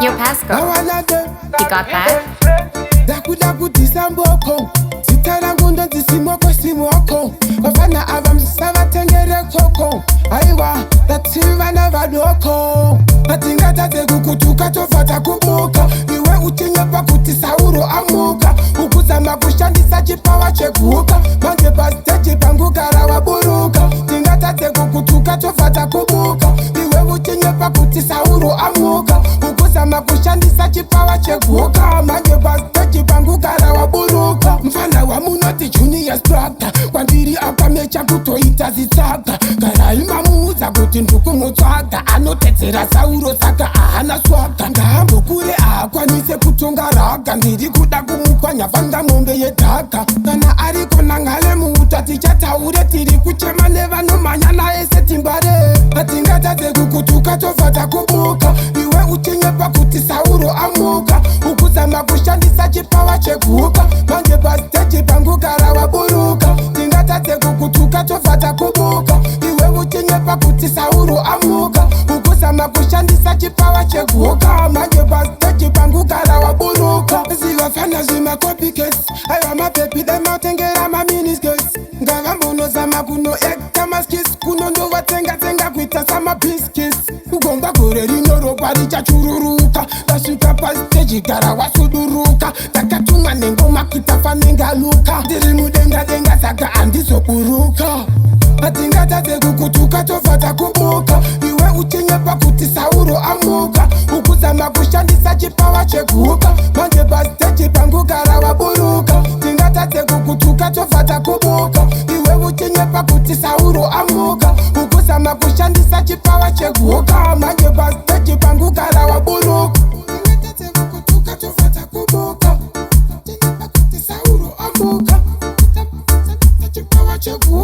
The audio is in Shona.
Yo, Pascoe, you got that? Daku disamboko Sitara ngundo zisimoko simoko Wafana avamsava tengere koko Aiwa, tatsiva na vadoko Matinga kukutuka tofata kubuka Iwe uchinyepa kutisauro amuka Ukuzama kushandisa chipawa chekuka Manje basteji pangu karawa buruka Tinga kukutuka tofata kubuka Iwe uchinyepa kutisauro amuka Ukuzama kushandisa chipawa chekuka Manje basteji pangu karawa buruka Mfana wa munoti junior Spraga Kwandiri akamecha kutoita zitsaka Karaima muuza kuti ndukumutsvaga Anotedzera sauro saka ahana swaga Ngahambo kure akwanise kutonga raga Ndiri kuda kumupanya vanga mombe yedhaka Kana ariko nangale muuta tichataure Tiri kuchema nevanomanya naye setimbare Atingatadze kukutuka tofata kubuka Iwe uchinyepa kuti sauro amuka Ukuzama kushandisa chipawa chekuka Manje basteji pangu karawa buruka Tingatadze kukutuka tofata kubuka Iwe uchinyepa kuti sauro amuka Ukuzama kushandisa chipawa chekuka Manje basteji pangu karawa buruka Zivafana zima copycats Aiwa mapepi dematengera maminiscats Ngagambono zama kuno ekta maskis Kuno ndo watenga kuita sama biskis Ugomba gore rinoropa richachururuka Tashuka pasteji karawa suduruka Takatunga nengoma kitafanenga luka Diri mudenga saka andizoburuka Atingatadze kukutuka tofata kubuka Iwe uchinyepa kuti sauro amuka Ukuzama kushandisa chipawa chekuka Manje basteji pangu karawa buruka Tingatadze kukutuka tofata kubuka Iwe uchinyepa kuti sauro amuka Ukuzama kushandisa chipawa chekuka Manje basteji pangu karawa buruka Tingatadze kukutuka tofata kubuka Uchinyepa kuti sauro amuka Chipawa chekuka